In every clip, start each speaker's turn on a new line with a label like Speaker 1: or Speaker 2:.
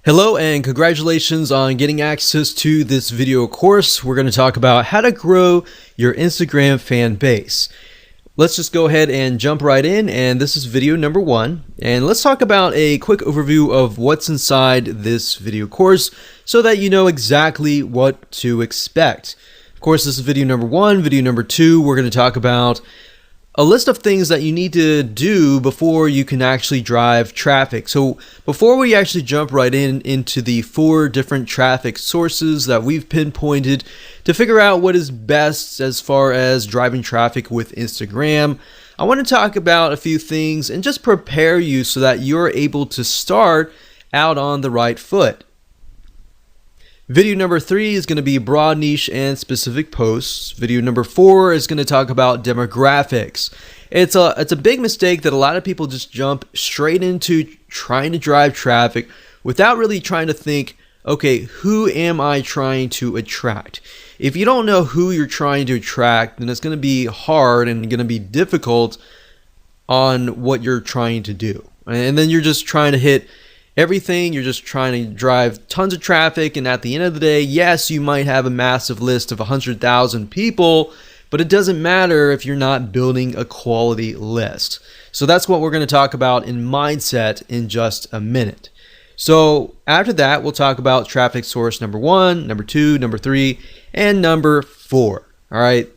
Speaker 1: Hello and congratulations on getting access to this video course. We're going to talk about how to grow your Instagram fan base. Let's just go ahead and jump right in, and this is video number 1. And let's talk about a quick overview of what's inside this video course so that you know exactly what to expect. Of course, this is video number 1. Video number 2, we're going to talk about a list of things that you need to do before you can actually drive traffic. So before we actually jump right into the 4 different traffic sources that we've pinpointed to figure out what is best as far as driving traffic with Instagram, I want to talk about a few things and just prepare you so that you're able to start out on the right foot. Video number 3 is going to be broad, niche, and specific posts. Video number 4 is going to talk about demographics. It's a big mistake that a lot of people just jump straight into trying to drive traffic without really trying to think, okay, who am I trying to attract? If you don't know who you're trying to attract, then it's going to be hard and going to be difficult on what you're trying to do. And then you're just trying to hit everything. You're just trying to drive tons of traffic, and at the end of the day, yes, you might have a massive list of 100,000 people, but it doesn't matter if you're not building a quality list. So that's what we're going to talk about in mindset in just a minute. So after that, we'll talk about traffic source number 1, number 2, number 3, and number 4. All right.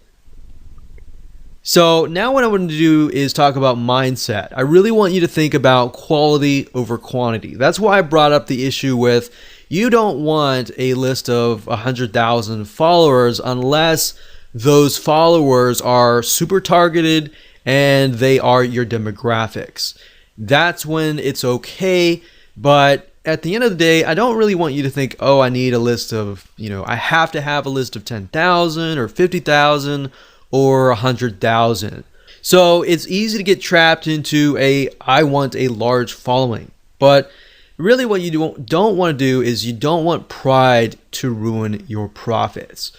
Speaker 1: So now what I want to do is talk about mindset. I really want you to think about quality over quantity. That's why I brought up the issue with you don't want a list of 100,000 followers unless those followers are super targeted and they are your demographics. That's when it's okay. But at the end of the day, I don't really want you to think, oh, I need a list of, I have to have a list of 10,000 or 50,000 or 100,000. So it's easy to get trapped into I want a large following. But really what you don't want to do is you don't want pride to ruin your profits.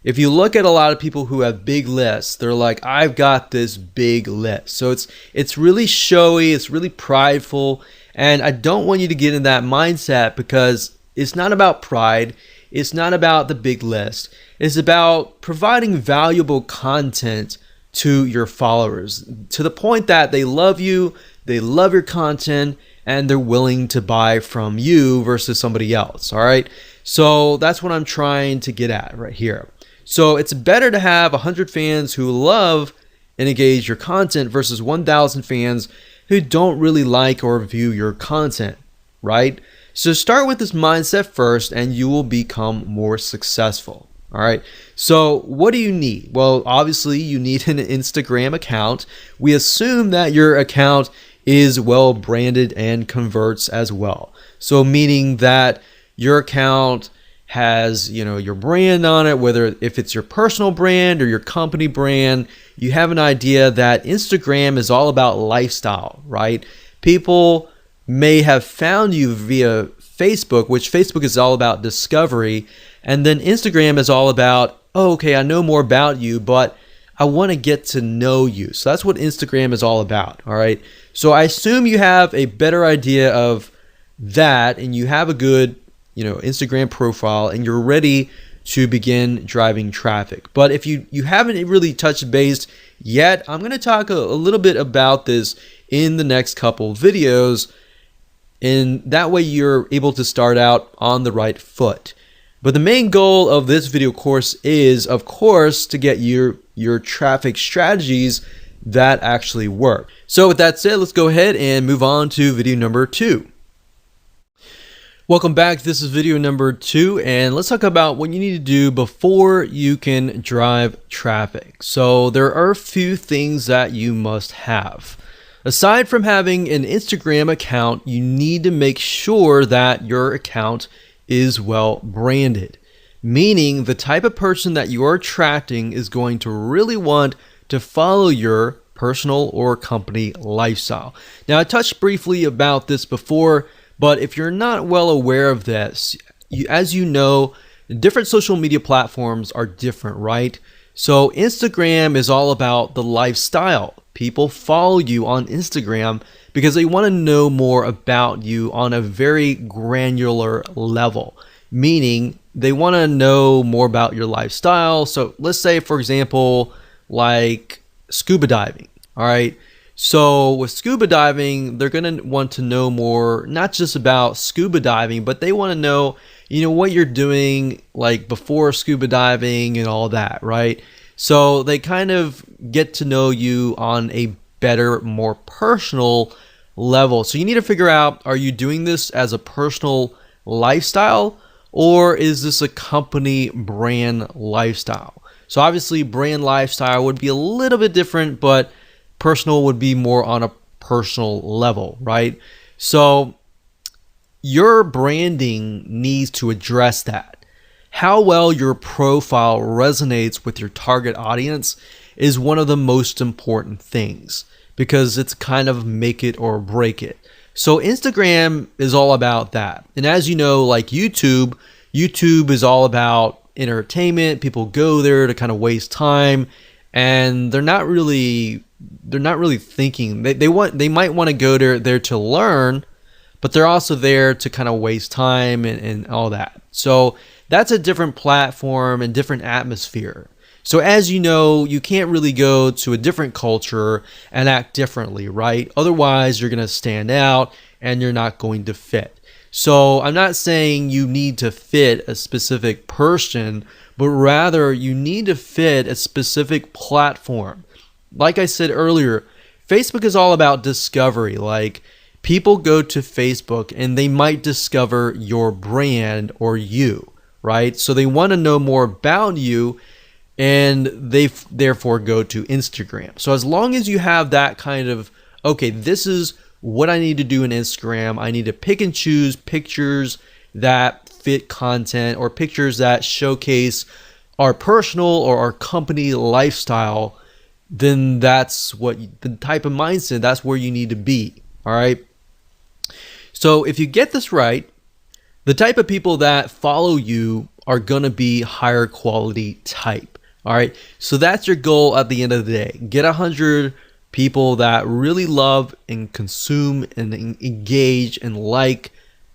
Speaker 1: If you look at a lot of people who have big lists, they're like, I've got this big list. So it's really showy, it's really prideful, and I don't want you to get in that mindset because it's not about pride. It's not about the big list. It's about providing valuable content to your followers to the point that they love you, they love your content, and they're willing to buy from you versus somebody else. All right. So that's what I'm trying to get at right here. So it's better to have 100 fans who love and engage your content versus 1,000 fans who don't really like or view your content, right? So start with this mindset first and you will become more successful. All right. So what do you need? Well, obviously you need an Instagram account. We assume that your account is well branded and converts as well. So meaning that your account has, your brand on it, whether if it's your personal brand or your company brand, you have an idea that Instagram is all about lifestyle, right? People may have found you via Facebook, which Facebook is all about discovery. And then Instagram is all about, oh, okay, I know more about you, but I want to get to know you. So that's what Instagram is all about. All right. So I assume you have a better idea of that and you have a good, Instagram profile and you're ready to begin driving traffic. But if you haven't really touched base yet, I'm going to talk a little bit about this in the next couple videos. And that way you're able to start out on the right foot. But the main goal of this video course is, of course, to get your traffic strategies that actually work. So with that said, let's go ahead and move on to video number 2. Welcome back. This is video number 2, and let's talk about what you need to do before you can drive traffic. So there are a few things that you must have. Aside from having an Instagram account, you need to make sure that your account is well branded, meaning the type of person that you are attracting is going to really want to follow your personal or company lifestyle. Now, I touched briefly about this before, but if you're not well aware of this, as you know, different social media platforms are different, right? So Instagram is all about the lifestyle. people follow you on Instagram because they want to know more about you on a very granular level, meaning they want to know more about your lifestyle. So let's say, for example, like scuba diving. All right. So with scuba diving, they're going to want to know more, not just about scuba diving, but they want to know, what you're doing like before scuba diving and all that, right? So they kind of get to know you on a better, more personal level. So you need to figure out, are you doing this as a personal lifestyle, or is this a company brand lifestyle? So obviously brand lifestyle would be a little bit different, but personal would be more on a personal level, right? So your branding needs to address that. How well your profile resonates with your target audience is one of the most important things, because it's kind of make it or break it. So Instagram is all about that. And as you know, like YouTube is all about entertainment. People go there to kind of waste time, and they're not really thinking. They might want to go there to learn, but they're also there to kind of waste time and all that. So that's a different platform and different atmosphere. So as you know, you can't really go to a different culture and act differently, right? Otherwise, you're going to stand out and you're not going to fit. So I'm not saying you need to fit a specific person, but rather you need to fit a specific platform. Like I said earlier, Facebook is all about discovery. Like, people go to Facebook and they might discover your brand or you, right? So they want to know more about you, and they therefore go to Instagram. So as long as you have that kind of, okay, this is what I need to do in Instagram. I need to pick and choose pictures that fit content, or pictures that showcase our personal or our company lifestyle. Then that's what the type of mindset, that's where you need to be. All right. So if you get this right, the type of people that follow you are going to be higher quality type. All right. So that's your goal at the end of the day. Get 100 people that really love and consume and engage and like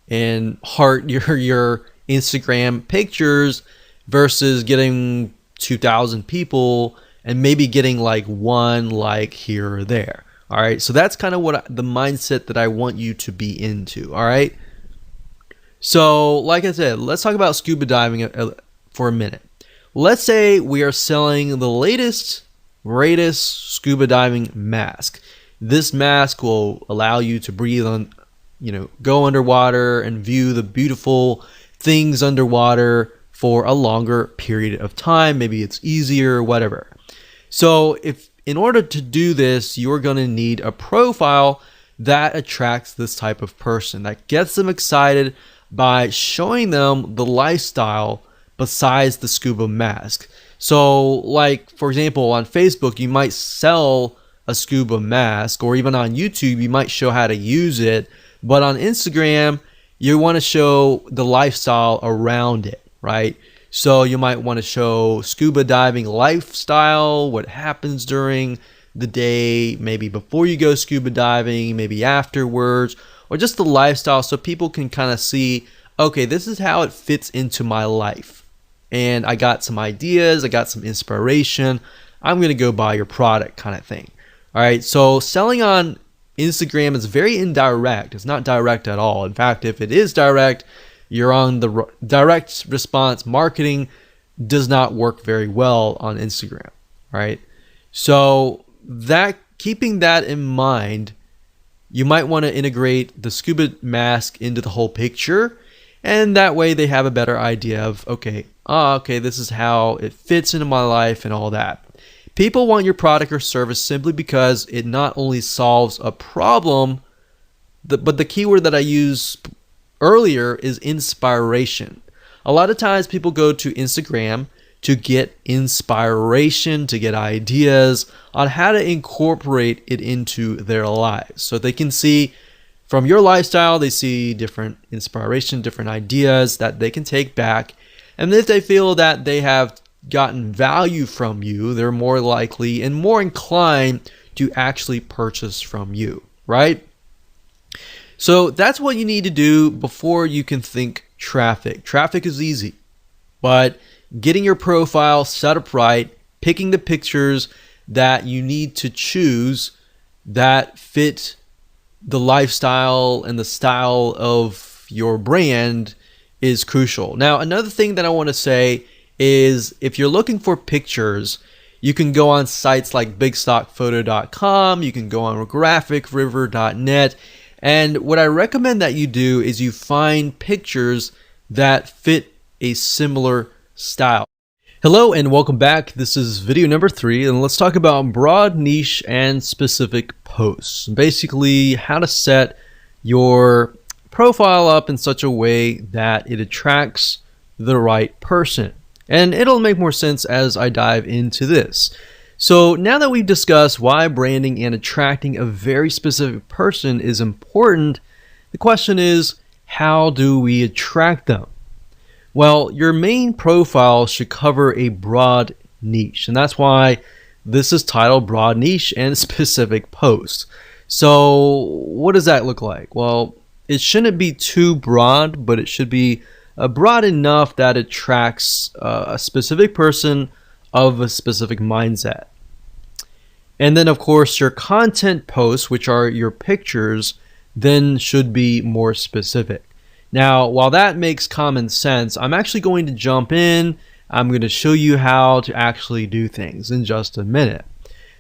Speaker 1: and heart your Instagram pictures, versus getting 2,000 people and maybe getting like one like here or there. All right. So that's kind of the mindset that I want you to be into. All right. So like I said, let's talk about scuba diving for a minute. Let's say we are selling the latest, greatest scuba diving mask. This mask will allow you to breathe on, go underwater and view the beautiful things underwater for a longer period of time. Maybe it's easier, whatever. So in order to do this, you're going to need a profile that attracts this type of person, that gets them excited by showing them the lifestyle besides the scuba mask. So like, for example, on Facebook, you might sell a scuba mask, or even on YouTube, you might show how to use it. But on Instagram, you want to show the lifestyle around it, right? So you might want to show scuba diving lifestyle, what happens during the day, maybe before you go scuba diving, maybe afterwards, or just the lifestyle, so people can kind of see, okay, this is how it fits into my life. And I got some ideas, I got some inspiration, I'm going to go buy your product, kind of thing. All right, so selling on Instagram is very indirect. It's not direct at all. In fact, if it is direct, you're on the direct response marketing does not work very well on Instagram, right? So keeping that in mind, you might want to integrate the scuba mask into the whole picture, and that way they have a better idea of, okay, this is how it fits into my life and all that. People want your product or service simply because it not only solves a problem, but the keyword that I used earlier is inspiration. A lot of times people go to Instagram to get inspiration, to get ideas on how to incorporate it into their lives. So they can see from your lifestyle, they see different inspiration, different ideas that they can take back. And if they feel that they have gotten value from you, they're more likely and more inclined to actually purchase from you, right? So that's what you need to do before you can think traffic. Traffic is easy, but getting your profile set up right, picking the pictures that you need to choose that fit the lifestyle and the style of your brand is crucial. Now, another thing that I want to say is if you're looking for pictures, you can go on sites like bigstockphoto.com, you can go on graphicriver.net, and what I recommend that you do is you find pictures that fit a similar style. Hello and welcome back. This is video number 3, and let's talk about broad, niche, and specific posts. Basically, how to set your profile up in such a way that it attracts the right person. And it'll make more sense as I dive into this. So now that we've discussed why branding and attracting a very specific person is important, the question is, how do we attract them? Well, your main profile should cover a broad niche, and that's why this is titled Broad Niche and Specific Post. So what does that look like? Well, it shouldn't be too broad, but it should be broad enough that it attracts a specific person of a specific mindset. And then, of course, your content posts, which are your pictures, then should be more specific. Now, while that makes common sense, I'm actually going to jump in. I'm going to show you how to actually do things in just a minute.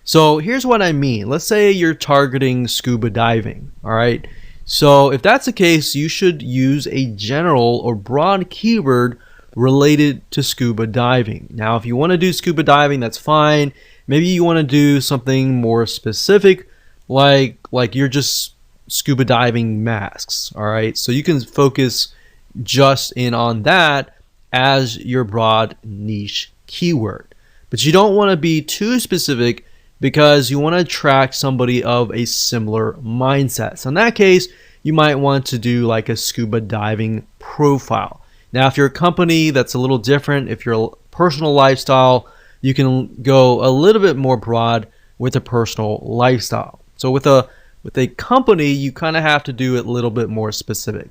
Speaker 1: So here's what I mean. Let's say you're targeting scuba diving, all right? So if that's the case, you should use a general or broad keyword related to scuba diving. Now, if you want to do scuba diving, that's fine. Maybe you want to do something more specific, like you're just scuba diving masks, all right? So you can focus just in on that as your broad niche keyword. But you don't want to be too specific because you want to attract somebody of a similar mindset. So in that case, you might want to do like a scuba diving profile. Now, if you're a company, that's a little different. If you're a personal lifestyle, you can go a little bit more broad with a personal lifestyle. So with a company, you kind of have to do it a little bit more specific.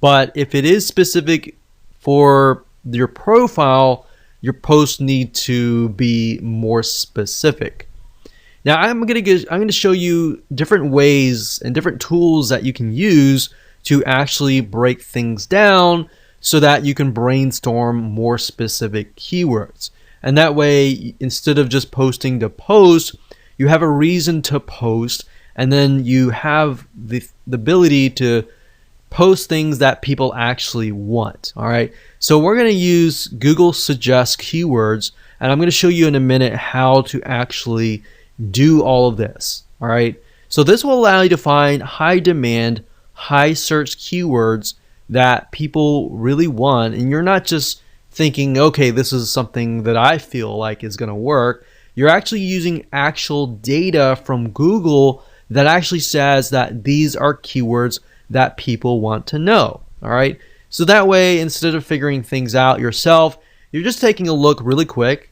Speaker 1: But if it is specific for your profile, your posts need to be more specific. Now, I'm going to show you different ways and different tools that you can use to actually break things down so that you can brainstorm more specific keywords. And that way, instead of just posting to post, you have a reason to post, and then you have the ability to post things that people actually want. All right. So we're going to use Google Suggest Keywords, and I'm going to show you in a minute how to actually do all of this. All right. So this will allow you to find high demand, high search keywords that people really want, and you're not just thinking, okay, this is something that I feel like is going to work. You're actually using actual data from Google that actually says that these are keywords that people want to know. All right. So that way, instead of figuring things out yourself, you're just taking a look really quick.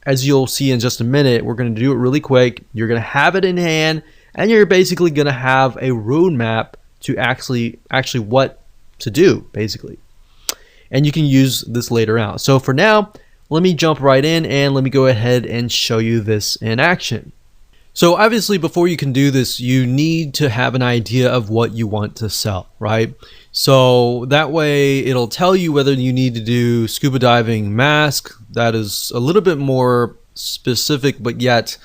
Speaker 1: As you'll see in just a minute, we're going to do it really quick. You're going to have it in hand, and you're basically going to have a roadmap to actually what to do, basically. And you can use this later on. So for now, let me jump right in and let me go ahead and show you this in action. So obviously, before you can do this, you need to have an idea of what you want to sell, right? So that way it'll tell you whether you need to do scuba diving mask that is a little bit more specific but yet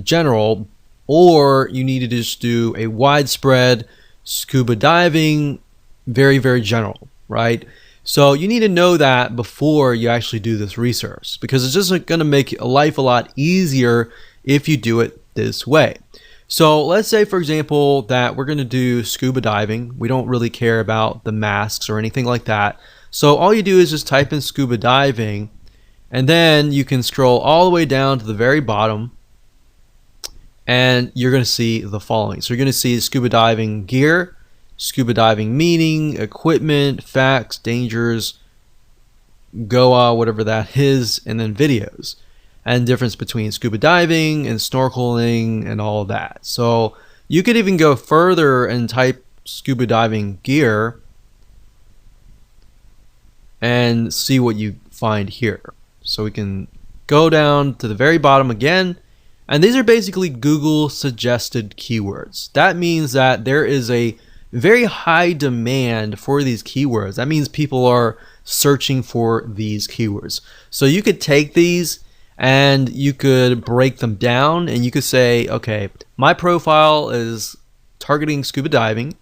Speaker 1: general, or you need to just do a widespread scuba diving, very, very general, right? So you need to know that before you actually do this research, because it's just going to make life a lot easier if you do it this way. So let's say, for example, that we're going to do scuba diving. We don't really care about the masks or anything like that. So all you do is just type in scuba diving, and then you can scroll all the way down to the very bottom, and you're going to see the following. So you're going to see scuba diving gear, scuba diving meaning, equipment, facts, dangers, Goa, whatever that is, and then videos, and difference between scuba diving and snorkeling and all of that. So you could even go further and type scuba diving gear and see what you find here. So we can go down to the very bottom again, and these are basically Google suggested keywords. That means that there is a very high demand for these keywords. That means people are searching for these keywords. So you could take these and you could break them down, and you could say, okay, my profile is targeting scuba diving.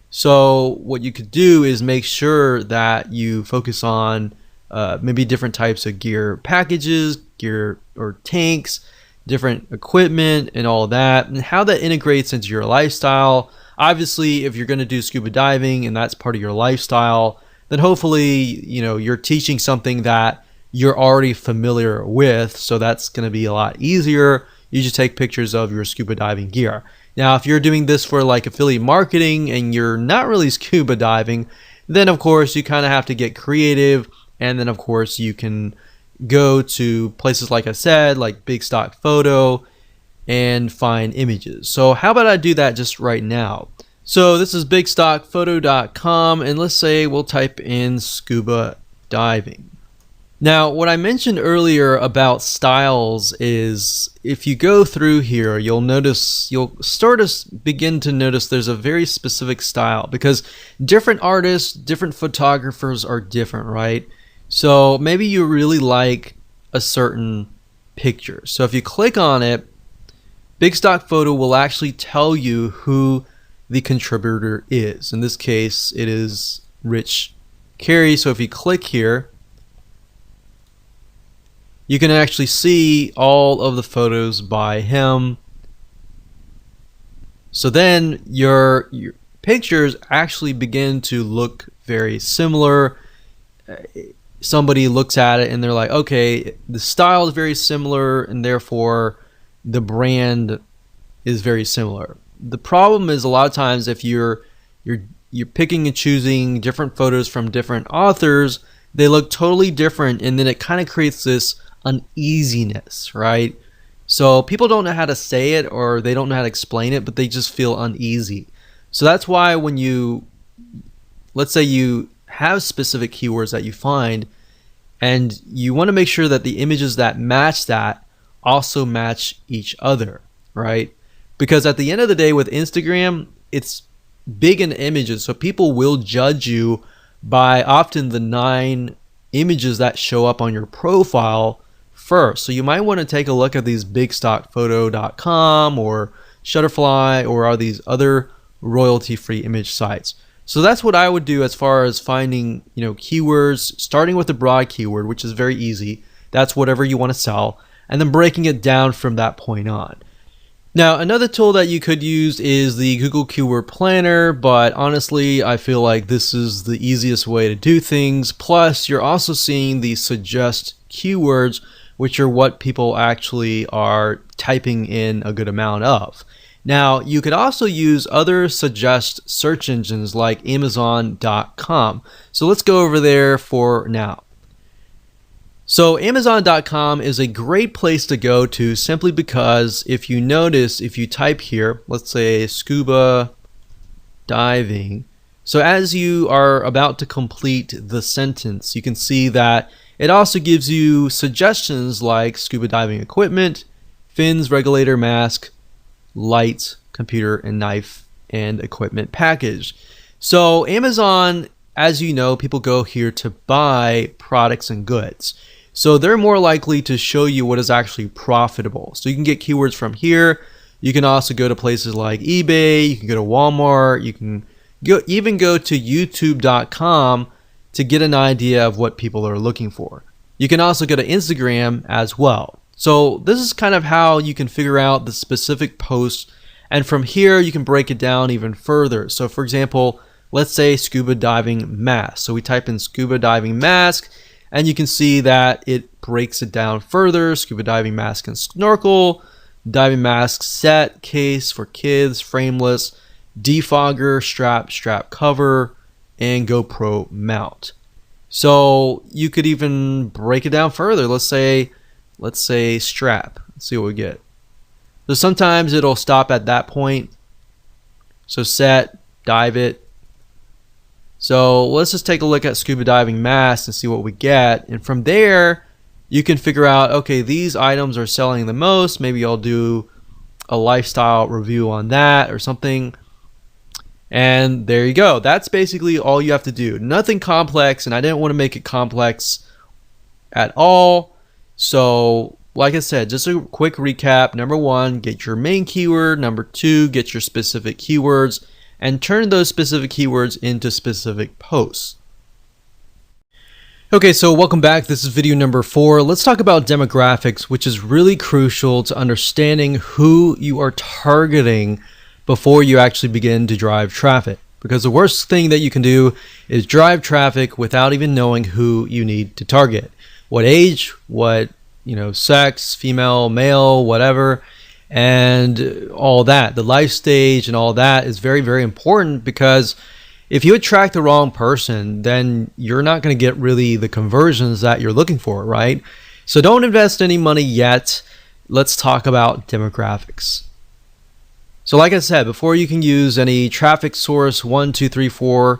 Speaker 1: So what you could do is make sure that you focus on maybe different types of gear packages, gear or tanks, different equipment and all that, and how that integrates into your lifestyle. Obviously, if you're going to do scuba diving and that's part of your lifestyle, then hopefully, you're teaching something that you're already familiar with. So that's going to be a lot easier. You just take pictures of your scuba diving gear. Now, if you're doing this for like affiliate marketing and you're not really scuba diving, then of course you kind of have to get creative. And then of course you can go to places like I said, like Big Stock Photo, and find images. So how about I do that just right now? So this is bigstockphoto.com, and let's say we'll type in scuba diving. Now, what I mentioned earlier about styles is if you go through here, you'll start to begin to notice there's a very specific style, because different artists, different photographers are different, right? So maybe you really like a certain picture. So if you click on it, Big Stock Photo will actually tell you who the contributor is. In this case, it is Rich Carey. So if you click here, you can actually see all of the photos by him. So then your pictures actually begin to look very similar. Somebody looks at it and they're like, okay, the style is very similar and therefore the brand is very similar. The problem is a lot of times if you're picking and choosing different photos from different authors, they look totally different, and then it kind of creates this uneasiness, right? So people don't know how to say it, or they don't know how to explain it, but they just feel uneasy. So that's why when let's say you have specific keywords that you find, and you want to make sure that the images that match that also match each other, right? Because at the end of the day with Instagram, it's big in images, so people will judge you by often the 9 images that show up on your profile first. So you might want to take a look at these bigstockphoto.com or Shutterfly or are these other royalty-free image sites. So that's what I would do as far as finding, keywords, starting with the broad keyword, which is very easy. That's whatever you want to sell, and then breaking it down from that point on. Now, another tool that you could use is the Google Keyword Planner, but honestly, I feel like this is the easiest way to do things. Plus, you're also seeing the suggest keywords, which are what people actually are typing in a good amount of. Now, you could also use other suggest search engines like Amazon.com. So let's go over there for now. So Amazon.com is a great place to go to simply because if you notice, if you type here, let's say scuba diving. So as you are about to complete the sentence, you can see that it also gives you suggestions like scuba diving equipment, fins, regulator, mask, lights, computer, and knife and equipment package. So Amazon, as you know, people go here to buy products and goods. So they're more likely to show you what is actually profitable. So you can get keywords from here. You can also go to places like eBay. You can go to Walmart. You can even go to YouTube.com to get an idea of what people are looking for. You can also go to Instagram as well. So this is kind of how you can figure out the specific post. And from here, you can break it down even further. So for example, let's say scuba diving mask. So we type in scuba diving mask, and you can see that it breaks it down further. Scuba diving mask and snorkel, diving mask set, case for kids, frameless, defogger, strap cover, and GoPro mount. So you could even break it down further. Let's say strap. Let's see what we get. So sometimes it'll stop at that point. So set, dive it. So let's just take a look at scuba diving mask and see what we get. And from there, you can figure out, okay, these items are selling the most. Maybe I'll do a lifestyle review on that or something. And there you go. That's basically all you have to do. Nothing complex, and I didn't want to make it complex at all. So like I said, just a quick recap. Number one, get your main keyword. Number two, get your specific keywords and turn those specific keywords into specific posts. Okay, so welcome back. This is video number 4. Let's talk about demographics, which is really crucial to understanding who you are targeting before you actually begin to drive traffic. Because the worst thing that you can do is drive traffic without even knowing who you need to target. What age, what sex, female, male, whatever, and all that. The life stage and all that is very, very important, because if you attract the wrong person, then you're not going to get really the conversions that you're looking for, right? So don't invest any money yet. Let's talk about demographics. So like I said, before you can use any traffic source 1, 2, 3, 4,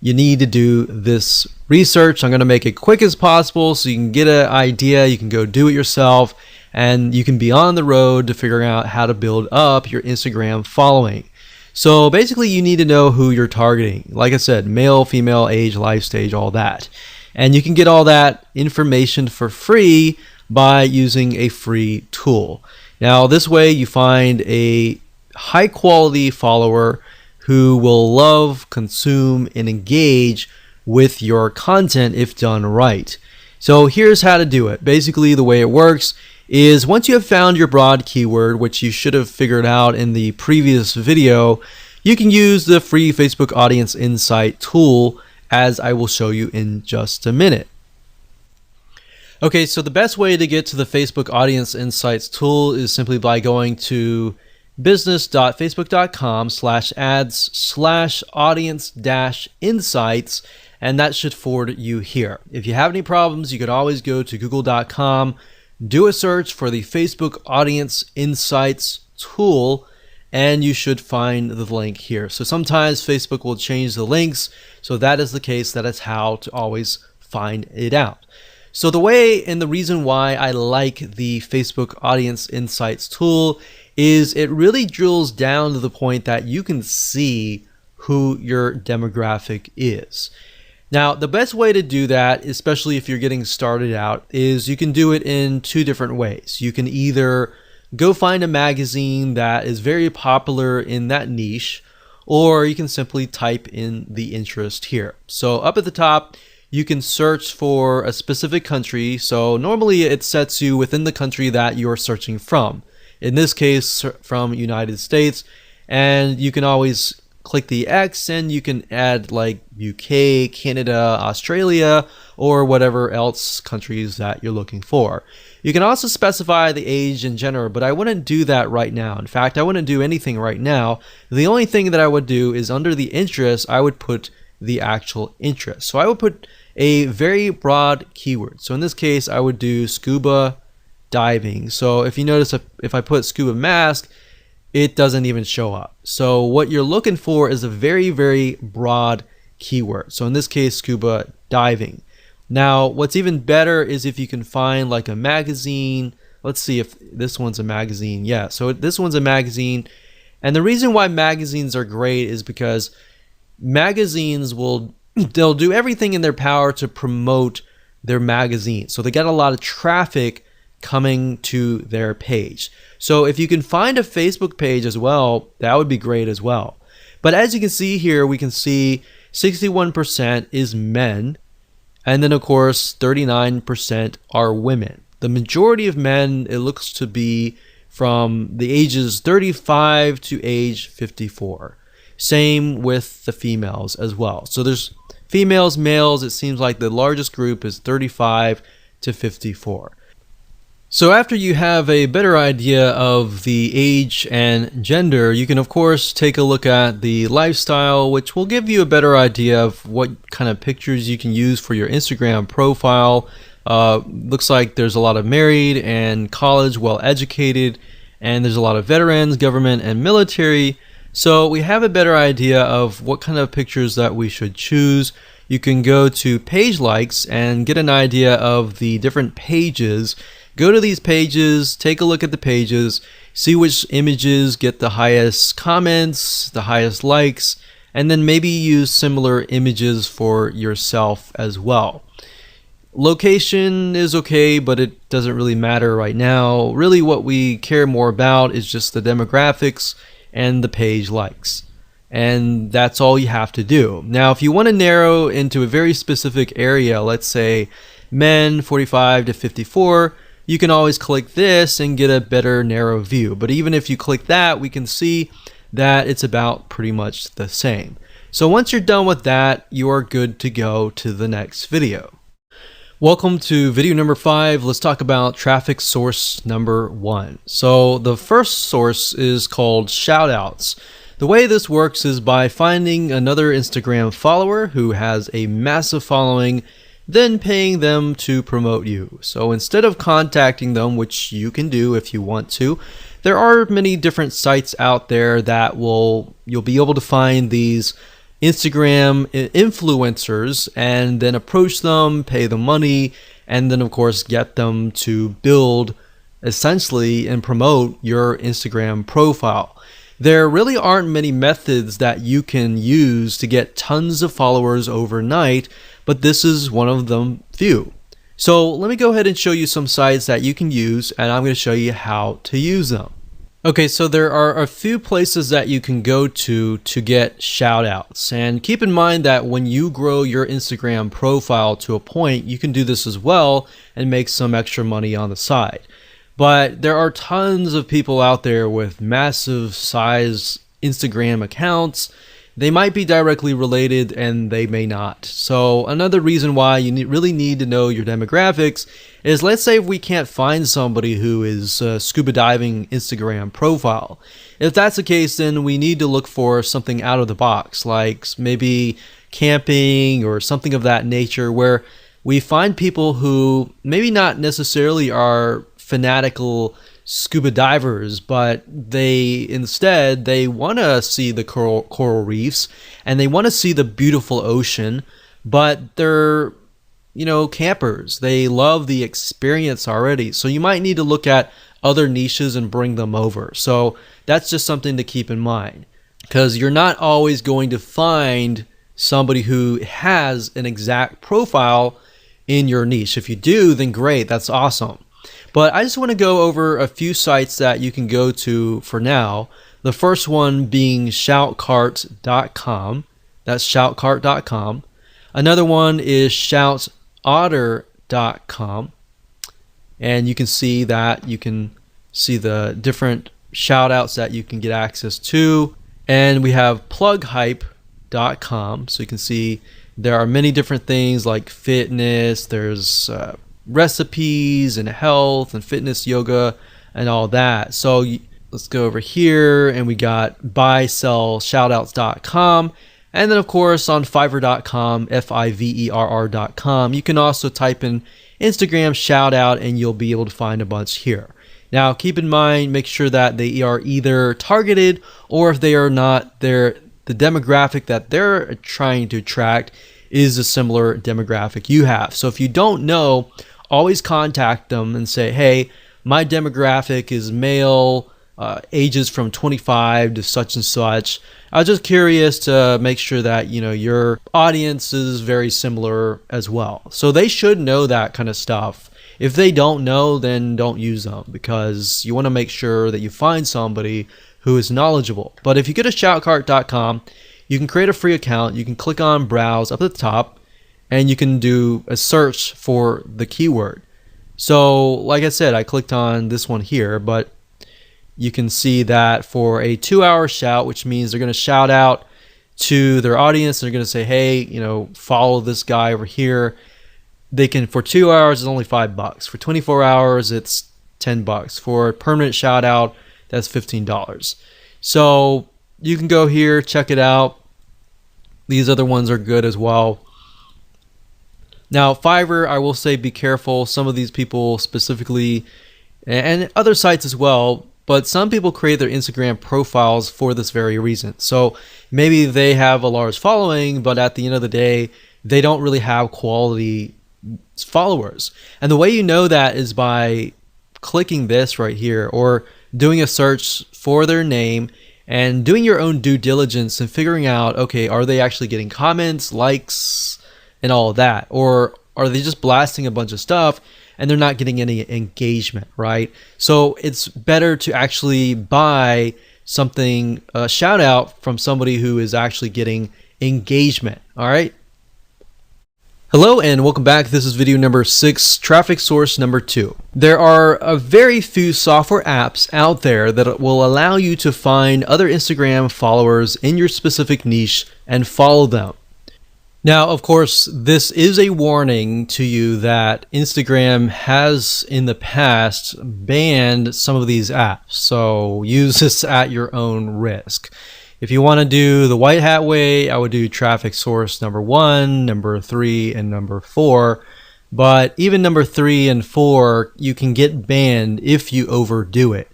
Speaker 1: you need to do this research. I'm going to make it quick as possible so you can get an idea. You can go do it yourself, and you can be on the road to figuring out how to build up your Instagram following. So basically, you need to know who you're targeting. Like I said, male, female, age, life stage, all that. And you can get all that information for free by using a free tool. Now, this way you find a high quality follower who will love, consume, and engage with your content if done right. So here's how to do it. Basically, the way it works is once you have found your broad keyword, which you should have figured out in the previous video, you can use the free Facebook Audience Insight tool, as I will show you in just a minute. Okay, so the best way to get to the Facebook Audience Insights tool is simply by going to business.facebook.com/ads/audience-insights, and that should forward you here. If you have any problems, you could always go to google.com, do a search for the Facebook Audience Insights tool, and you should find the link here. So sometimes Facebook will change the links, so that is the case. That is how to always find it out. So the way and the reason why I like the Facebook Audience Insights tool is it really drills down to the point that you can see who your demographic is. Now, the best way to do that, especially if you're getting started out, is you can do it in two different ways. You can either go find a magazine that is very popular in that niche, or you can simply type in the interest here. So up at the top, you can search for a specific country. So normally it sets you within the country that you're searching from. In this case, from United States, and you can always click the X and you can add like UK, Canada, Australia, or whatever else countries that you're looking for. You can also specify the age and gender, but I wouldn't do that right now. In fact, I wouldn't do anything right now. The only thing that I would do is under the interest, I would put the actual interest. So I would put a very broad keyword. So in this case, I would do scuba diving. So if you notice, if I put scuba mask, it doesn't even show up. So what you're looking for is a very, very broad keyword. So in this case, scuba diving. Now, what's even better is if you can find like a magazine. Let's see if this one's a magazine. Yeah, so this one's a magazine. And the reason why magazines are great is because magazines they'll do everything in their power to promote their magazine. So they get a lot of traffic coming to their page. So if you can find a Facebook page as well, that would be great as well. But as you can see here, we can see 61% is men, and then of course 39% are women. The majority of men, it looks to be from the ages 35 to age 54. Same with the females as well. So there's females, males, it seems like the largest group is 35 to 54. So after you have a better idea of the age and gender, you can of course take a look at the lifestyle, which will give you a better idea of what kind of pictures you can use for your Instagram profile. Looks like there's a lot of married and college, well educated, and there's a lot of veterans, government, and military. So we have a better idea of what kind of pictures that we should choose. You can go to page likes and get an idea of the different pages. Go to these pages, take a look at the pages, see which images get the highest comments, the highest likes, and then maybe use similar images for yourself as well. Location is okay, but it doesn't really matter right now. Really what we care more about is just the demographics and the page likes. And that's all you have to do. Now, if you want to narrow into a very specific area, let's say men 45 to 54, you can always click this and get a better narrow view. But even if you click that, we can see that it's about pretty much the same. So once you're done with that, you are good to go to the next video. Welcome to video number 5. Let's talk about traffic source number 1. So the first source is called shoutouts. The way this works is by finding another Instagram follower who has a massive following, then paying them to promote you. So instead of contacting them, which you can do if you want to, there are many different sites out there that you'll be able to find these Instagram influencers and then approach them, pay them money, and then of course get them to build essentially and promote your Instagram profile. There really aren't many methods that you can use to get tons of followers overnight, but this is one of them few. So let me go ahead and show you some sites that you can use, and I'm going to show you how to use them. Okay, so there are a few places that you can go to get shoutouts. And keep in mind that when you grow your Instagram profile to a point, you can do this as well and make some extra money on the side. But there are tons of people out there with massive size Instagram accounts. They might be directly related and they may not. So another reason why you really need to know your demographics is, let's say if we can't find somebody who is a scuba diving Instagram profile. If that's the case, then we need to look for something out of the box, like maybe camping or something of that nature, where we find people who maybe not necessarily are fanatical scuba divers, but they want to see the coral reefs and they want to see the beautiful ocean, but they're campers. They love the experience already. So you might need to look at other niches and bring them over. So that's just something to keep in mind, because you're not always going to find somebody who has an exact profile in your niche. If you do, then great, that's awesome. But I just want to go over a few sites that you can go to for now. The first one being shoutcart.com. That's shoutcart.com. Another one is shoutotter.com. And you can see the different shoutouts that you can get access to. And we have plughype.com. So you can see there are many different things like fitness, there's recipes and health and fitness, yoga, and all that. So let's go over here and we got buysellshoutouts.com. And then of course on fiverr.com, fiverr.com, you can also type in Instagram shoutout and you'll be able to find a bunch here. Now keep in mind, make sure that they are either targeted, or if they are not, the demographic that they're trying to attract is a similar demographic you have. So if you don't know, always contact them and say, hey, my demographic is male, ages from 25 to such and such. I was just curious to make sure that your audience is very similar as well. So they should know that kind of stuff. If they don't know, then don't use them, because you want to make sure that you find somebody who is knowledgeable. But if you go to shoutcart.com, you can create a free account. You can click on browse up at the top, and you can do a search for the keyword. So like I said, I clicked on this one here, but you can see that for a 2-hour shout, which means they're going to shout out to their audience. They're going to say, hey, follow this guy over here. They can, for 2 hours, it's only $5. For 24 hours, it's $10. For a permanent shout out, that's $15. So you can go here, check it out. These other ones are good as well. Now, Fiverr, I will say be careful. Some of these people specifically, and other sites as well, but some people create their Instagram profiles for this very reason. So maybe they have a large following, but at the end of the day, they don't really have quality followers. And the way you know that is by clicking this right here or doing a search for their name and doing your own due diligence and figuring out, okay, are they actually getting comments, likes, and all of that? Or are they just blasting a bunch of stuff and they're not getting any engagement, right? So it's better to actually buy something, a shout out from somebody who is actually getting engagement, all right? Hello and welcome back. This is video number 6, traffic source number 2. There are a very few software apps out there that will allow you to find other Instagram followers in your specific niche and follow them. Now, of course, this is a warning to you that Instagram has in the past banned some of these apps. So use this at your own risk. If you want to do the white hat way, I would do traffic source number 1, number 3, and number 4. But even number 3 and 4, you can get banned if you overdo it.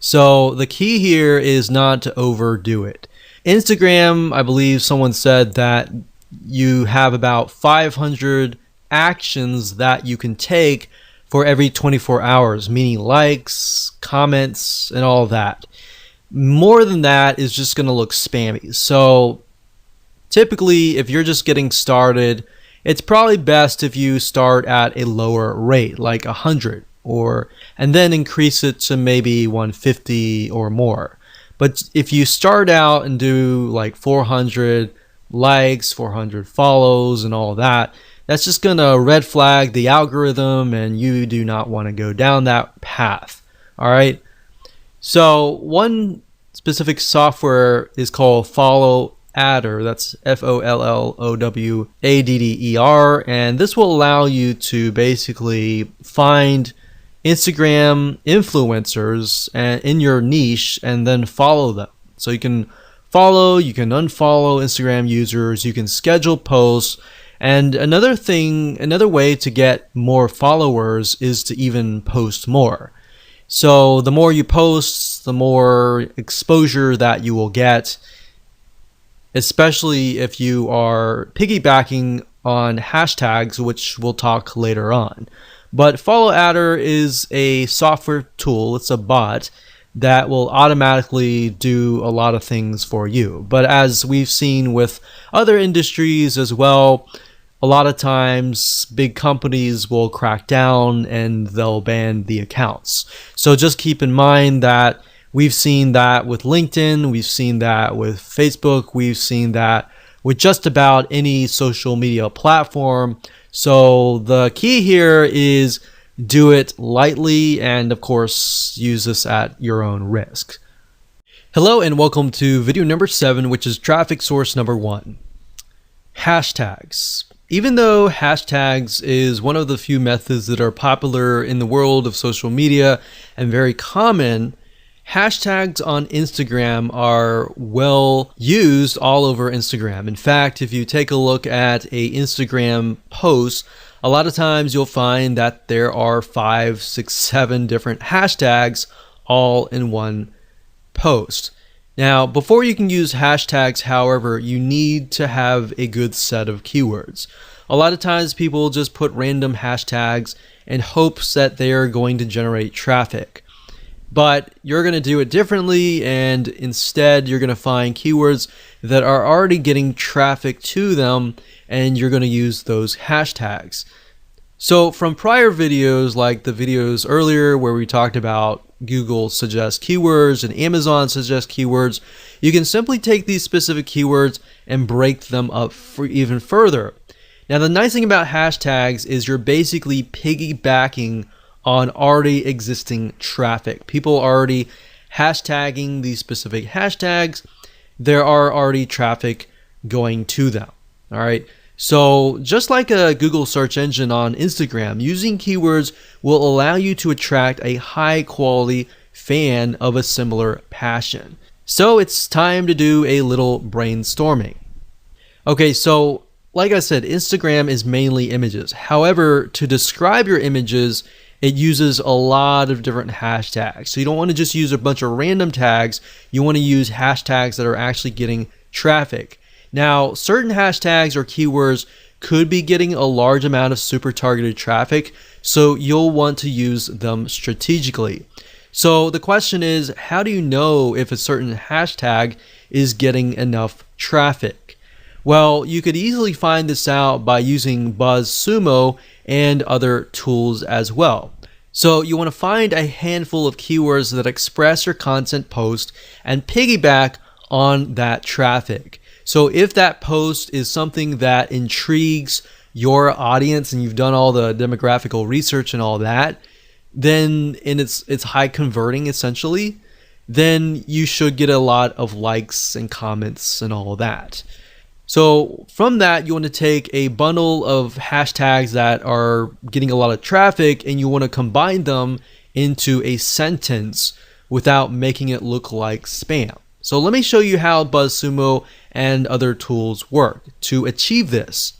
Speaker 1: So the key here is not to overdo it. Instagram, I believe someone said that you have about 500 actions that you can take for every 24 hours, meaning likes, comments, and all that. More than that is just going to look spammy. So typically, if you're just getting started, it's probably best if you start at a lower rate, like 100, and then increase it to maybe 150 or more. But if you start out and do like 400 likes, 400 follows, and all that, that's just going to red flag the algorithm, and you do not want to go down that path. All right. So one specific software is called Follow Adder. That's FOLLOWADDER, and this will allow you to basically find Instagram influencers in your niche and then follow them. So you can follow, you can unfollow Instagram users, you can schedule posts, and another way to get more followers is to even post more. So the more you post, the more exposure that you will get, especially if you are piggybacking on hashtags, which we'll talk later on. But Follow Adder is a software tool, it's a bot that will automatically do a lot of things for you. But as we've seen with other industries as well, a lot of times big companies will crack down and they'll ban the accounts. So just keep in mind that we've seen that with LinkedIn, we've seen that with Facebook, we've seen that with just about any social media platform. So the key here is do it lightly and of course use this at your own risk. Hello and welcome to video number 7, which is traffic source number 1. Hashtags. Even though hashtags is one of the few methods that are popular in the world of social media and very common, hashtags on Instagram are well used all over Instagram. In fact, if you take a look at a Instagram post, a lot of times you'll find that there are 5, 6, 7 different hashtags all in one post. Now, before you can use hashtags, however, you need to have a good set of keywords. A lot of times people just put random hashtags in hopes that they are going to generate traffic. But you're going to do it differently, and instead you're going to find keywords that are already getting traffic to them, and you're going to use those hashtags. So from prior videos, like the videos earlier where we talked about Google suggest keywords and Amazon suggest keywords, you can simply take these specific keywords and break them up for even further. Now, the nice thing about hashtags is you're basically piggybacking on already existing traffic. People are already hashtagging these specific hashtags. There are already traffic going to them. All right. So just like a Google search engine on Instagram, using keywords will allow you to attract a high quality fan of a similar passion. So it's time to do a little brainstorming. Okay, so like I said, Instagram is mainly images. However, to describe your images, it uses a lot of different hashtags. So you don't want to just use a bunch of random tags. You want to use hashtags that are actually getting traffic. Now, certain hashtags or keywords could be getting a large amount of super targeted traffic, so you'll want to use them strategically. So the question is, how do you know if a certain hashtag is getting enough traffic? Well, you could easily find this out by using BuzzSumo and other tools as well. So you want to find a handful of keywords that express your content post and piggyback on that traffic. So if that post is something that intrigues your audience and you've done all the demographical research and all that, then it's high converting essentially, then you should get a lot of likes and comments and all that. So from that, you want to take a bundle of hashtags that are getting a lot of traffic and you want to combine them into a sentence without making it look like spam. So let me show you how BuzzSumo and other tools work to achieve this.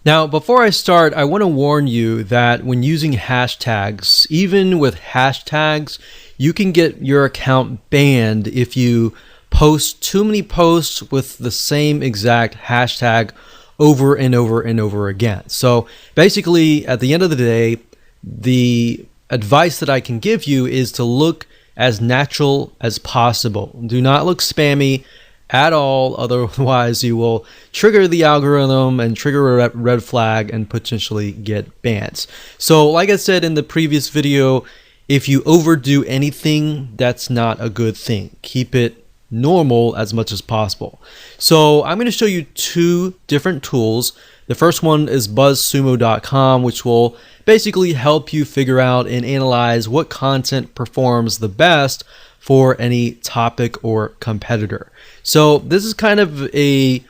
Speaker 1: Now, before I start, I want to warn you that when using hashtags, even with hashtags, you can get your account banned if you post too many posts with the same exact hashtag over and over and over again. So basically, at the end of the day, the advice that I can give you is to look as natural as possible. Do not look spammy at all, otherwise you will trigger the algorithm and trigger a red flag and potentially get banned. So like I said in the previous video, if you overdo anything, that's not a good thing. Keep it normal as much as possible. So I'm going to show you two different tools. The first one is buzzsumo.com, which will basically help you figure out and analyze what content performs the best for any topic or competitor. So this is kind of a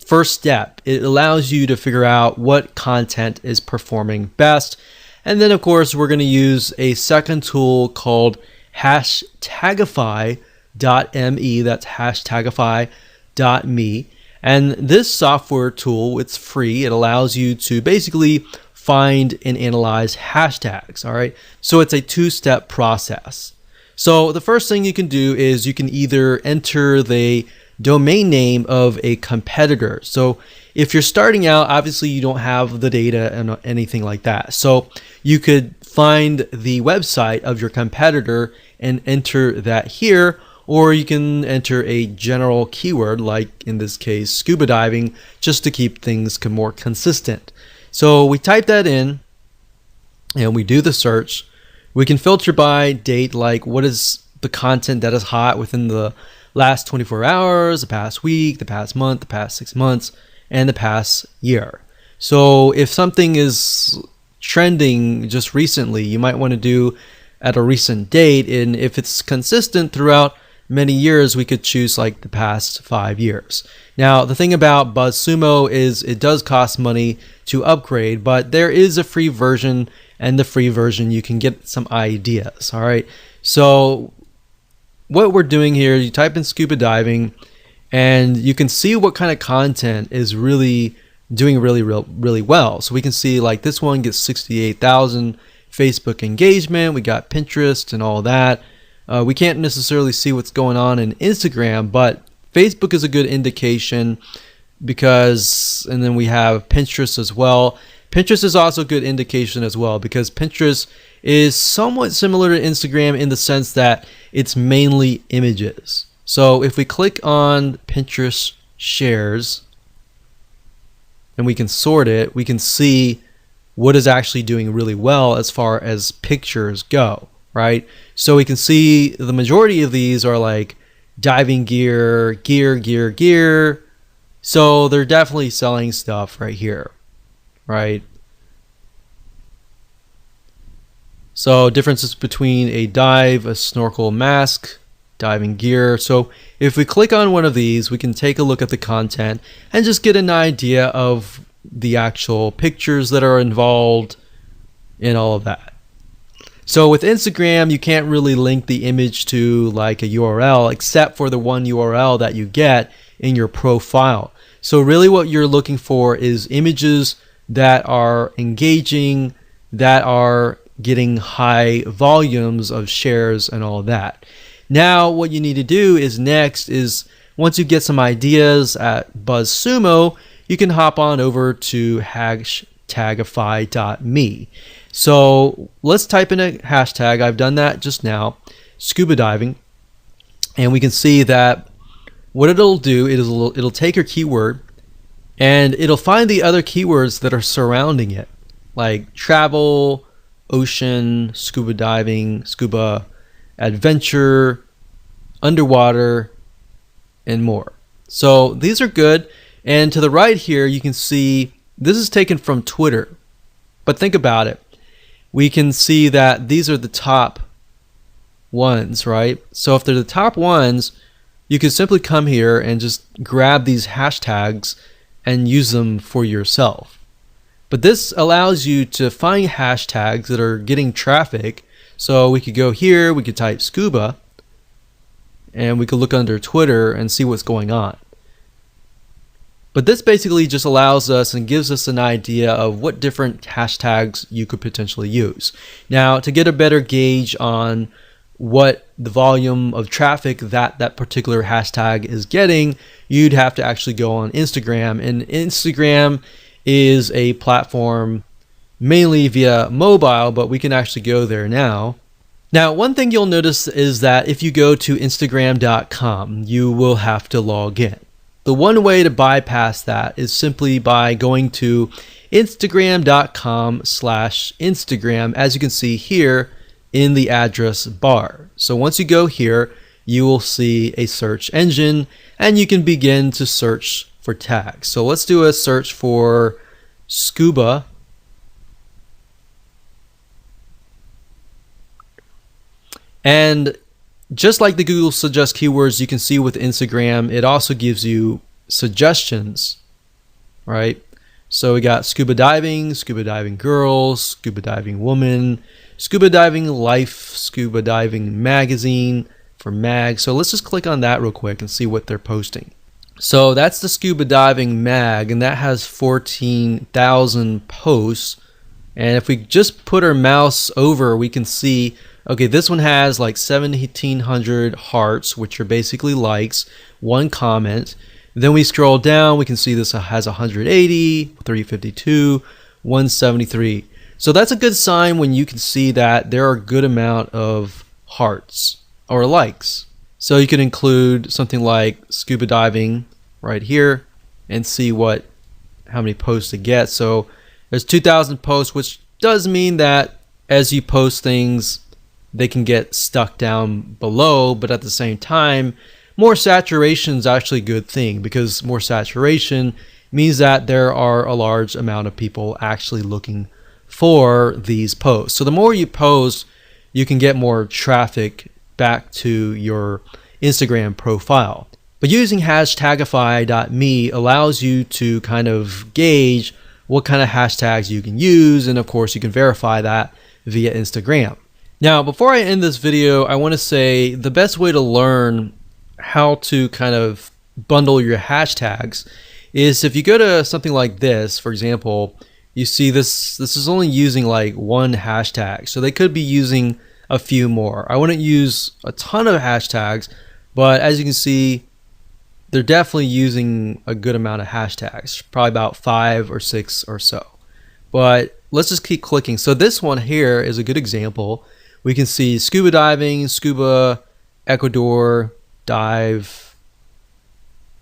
Speaker 1: first step. It allows you to figure out what content is performing best. And then of course, we're going to use a second tool called hashtagify.me. That's hashtagify.me. And this software tool, it's free. It allows you to basically find and analyze hashtags. All right. So it's a two-step process. So the first thing you can do is you can either enter the domain name of a competitor. So if you're starting out, obviously you don't have the data and anything like that. So you could find the website of your competitor and enter that here, or you can enter a general keyword, like in this case, scuba diving, just to keep things more consistent. So we type that in and we do the search. We can filter by date, like what is the content that is hot within the last 24 hours, the past week, the past month, the past 6 months, and the past year. So if something is trending just recently, you might want to do at a recent date. And if it's consistent throughout many years, we could choose like the past 5 years. Now, the thing about BuzzSumo is it does cost money to upgrade, but there is a free version, and the free version you can get some ideas. All right. So what we're doing here, you type in scuba diving and you can see what kind of content is really doing really well. So we can see like this one gets 68,000 Facebook engagement. We got Pinterest and all that. We can't necessarily see what's going on in Instagram, but Facebook is a good indication because, and then we have Pinterest as well. Pinterest is also a good indication as well because Pinterest is somewhat similar to Instagram in the sense that it's mainly images. So if we click on Pinterest shares and we can sort it, we can see what is actually doing really well as far as pictures go, right? So we can see the majority of these are like diving gear. So they're definitely selling stuff right here, right? So differences between a dive, a snorkel mask, diving gear. So if we click on one of these, we can take a look at the content and just get an idea of the actual pictures that are involved, and all of that. So with Instagram, you can't really link the image to like a URL except for the one URL that you get in your profile. So really what you're looking for is images that are engaging, that are getting high volumes of shares and all that. Now what you need to do is next is once you get some ideas at BuzzSumo, you can hop on over to hashtagify.me. So let's type in a hashtag. I've done that just now, scuba diving, and we can see that what it'll do is it'll take your keyword and it'll find the other keywords that are surrounding it, like travel, ocean, scuba diving, scuba adventure, underwater, and more. So these are good. And to the right here, you can see this is taken from Twitter. But think about it. We can see that these are the top ones, right? So if they're the top ones, you can simply come here and just grab these hashtags and use them for yourself. But this allows you to find hashtags that are getting traffic. So we could go here, we could type scuba, and we could look under Twitter and see what's going on. But this basically just allows us and gives us an idea of what different hashtags you could potentially use. Now, to get a better gauge on what the volume of traffic that particular hashtag is getting, you'd have to actually go on Instagram. And Instagram is a platform mainly via mobile, but we can actually go there now. Now, one thing you'll notice is that if you go to Instagram.com, you will have to log in. The one way to bypass that is simply by going to Instagram.com/Instagram, as you can see here in the address bar. So once you go here, you will see a search engine and you can begin to search for tags. So let's do a search for scuba. And just like the Google Suggest keywords, you can see with Instagram, it also gives you suggestions, right? So we got scuba diving girls, scuba diving woman, scuba diving life, scuba diving magazine for mag. So let's just click on that real quick and see what they're posting. So that's the scuba diving mag, and that has 14,000 posts. And if we just put our mouse over, we can see, okay, this one has like 1,700 hearts, which are basically likes, one comment. Then we scroll down, we can see this has 180, 352, 173. So that's a good sign when you can see that there are a good amount of hearts or likes. So you can include something like scuba diving right here and see how many posts it gets. So there's 2,000 posts, which does mean that as you post things, they can get stuck down below, but at the same time, more saturation is actually a good thing, because more saturation means that there are a large amount of people actually looking for these posts. So the more you post, you can get more traffic back to your Instagram profile. But using hashtagify.me allows you to kind of gauge what kind of hashtags you can use, and of course you can verify that via Instagram. Now, before I end this video, I want to say the best way to learn how to kind of bundle your hashtags is if you go to something like this. For example, you see this is only using like one hashtag, so they could be using a few more. I wouldn't use a ton of hashtags, but as you can see, they're definitely using a good amount of hashtags, probably about 5 or 6 or so. But let's just keep clicking. So this one here is a good example. We can see scuba diving, scuba, Ecuador, dive,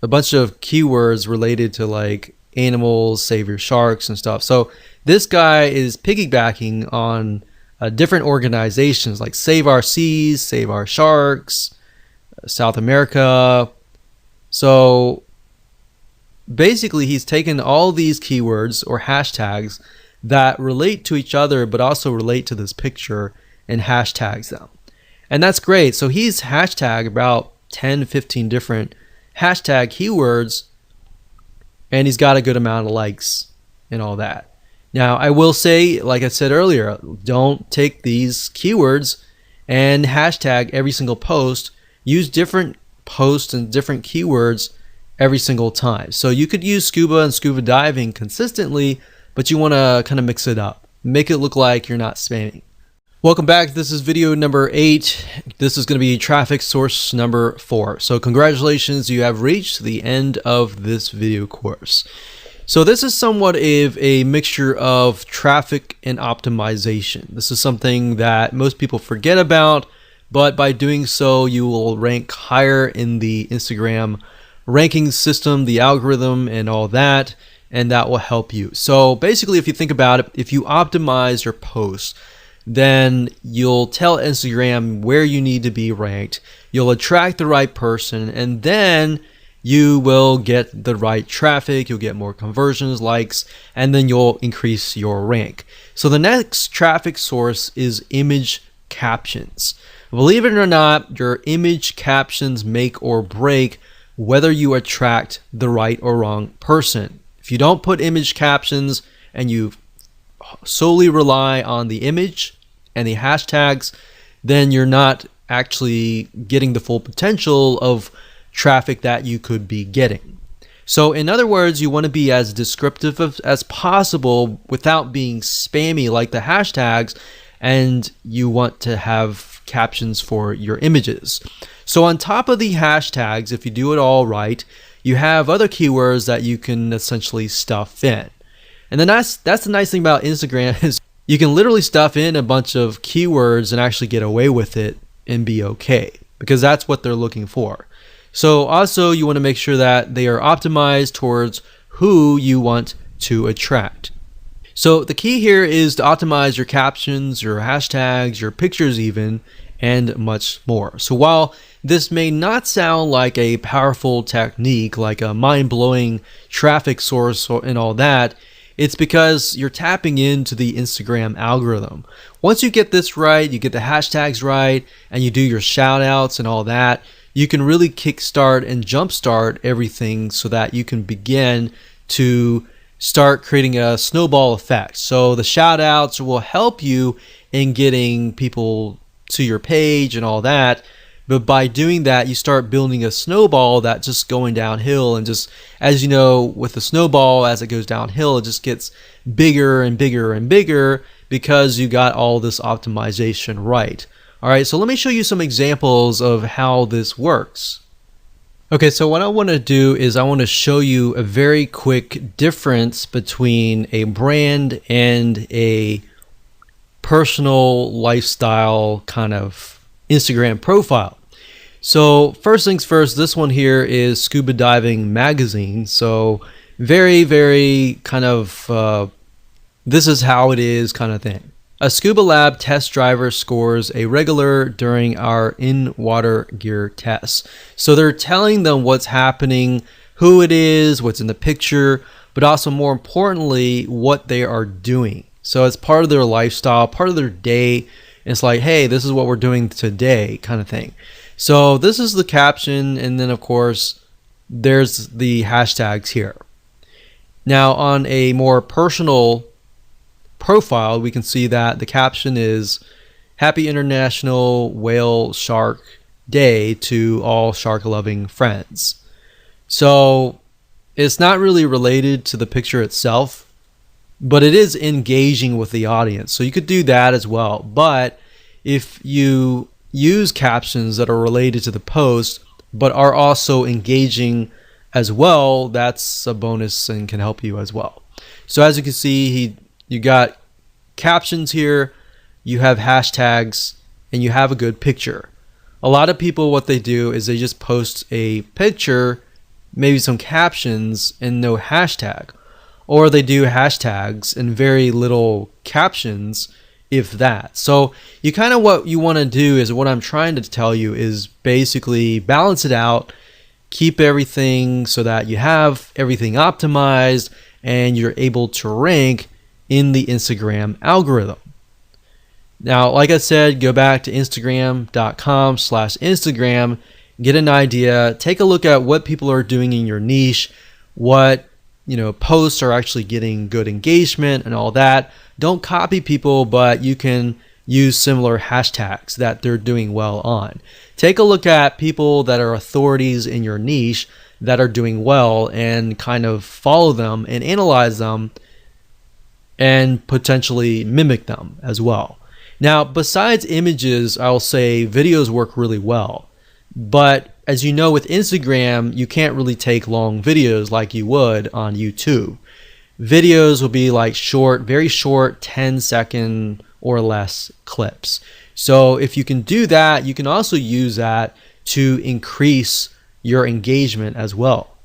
Speaker 1: a bunch of keywords related to like animals, save your sharks and stuff. So this guy is piggybacking on different organizations like Save Our Seas, Save Our Sharks, South America. So basically he's taken all these keywords or hashtags that relate to each other but also relate to this picture and hashtags them. And that's great. So he's hashtagged about 10, 15 different hashtag keywords, and he's got a good amount of likes and all that. Now, I will say, like I said earlier, don't take these keywords and hashtag every single post. Use different posts and different keywords every single time. So you could use scuba and scuba diving consistently, but you want to kind of mix it up. Make it look like you're not spamming. Welcome back. This is video number 8. This is going to be traffic source number 4. So congratulations, you have reached the end of this video course. So this is somewhat of a mixture of traffic and optimization. This is something that most people forget about, but by doing so, you will rank higher in the Instagram ranking system, the algorithm, and all that, and that will help you. So basically, if you think about it, if you optimize your posts, then you'll tell Instagram where you need to be ranked, you'll attract the right person, and then you will get the right traffic, you'll get more conversions, likes, and then you'll increase your rank. So the next traffic source is image captions. Believe it or not, your image captions make or break whether you attract the right or wrong person. If you don't put image captions and you solely rely on the image and the hashtags, then you're not actually getting the full potential of traffic that you could be getting. So in other words, you want to be as descriptive as possible without being spammy like the hashtags, and you want to have captions for your images. So on top of the hashtags, if you do it all right, you have other keywords that you can essentially stuff in. And then that's the nice thing about Instagram is you can literally stuff in a bunch of keywords and actually get away with it and be okay, because that's what they're looking for. So also you want to make sure that they are optimized towards who you want to attract. So the key here is to optimize your captions, your hashtags, your pictures even, and much more. So while this may not sound like a powerful technique, like a mind-blowing traffic source and all that, it's because you're tapping into the Instagram algorithm. Once you get this right, you get the hashtags right, and you do your shout outs and all that, you can really kickstart and jumpstart everything so that you can begin to start creating a snowball effect. So the shout outs will help you in getting people to your page and all that. But by doing that, you start building a snowball that's just going downhill. And just, as you know, with the snowball, as it goes downhill, it just gets bigger and bigger and bigger because you got all this optimization right. All right, so let me show you some examples of how this works. Okay, so what I want to do is I want to show you a very quick difference between a brand and a personal lifestyle kind of Instagram profile. So first things first, this one here is Scuba Diving Magazine. So very, very kind of this is how it is kind of thing. A scuba lab test driver scores a regular during our in-water gear tests. So they're telling them what's happening, who it is, what's in the picture, but also more importantly, what they are doing. So it's part of their lifestyle, part of their day. It's like, hey, this is what we're doing today kind of thing. So this is the caption, and then of course, there's the hashtags here. Now on a more personal profile, we can see that the caption is Happy International Whale Shark Day to all shark loving friends. So it's not really related to the picture itself, but it is engaging with the audience. So you could do that as well. But if you use captions that are related to the post but are also engaging as well, that's a bonus and can help you as well. So as you can see, you got captions here, you have hashtags, and you have a good picture. A lot of people, what they do is they just post a picture, maybe some captions, and no hashtag. Or they do hashtags and very little captions, if that. So you kind of, what you want to do is, what I'm trying to tell you is basically balance it out, keep everything so that you have everything optimized and you're able to rank in the Instagram algorithm. Now, like I said, go back to Instagram.com/Instagram, get an idea, take a look at what people are doing in your niche, what posts are actually getting good engagement and all that. Don't copy people, but you can use similar hashtags that they're doing well on. Take a look at people that are authorities in your niche that are doing well and kind of follow them and analyze them and potentially mimic them as well. Now, besides images, I'll say videos work really well. But as you know, with Instagram, you can't really take long videos like you would on YouTube. Videos will be like short, very short, 10-second or less clips. So if you can do that, you can also use that to increase your engagement as well.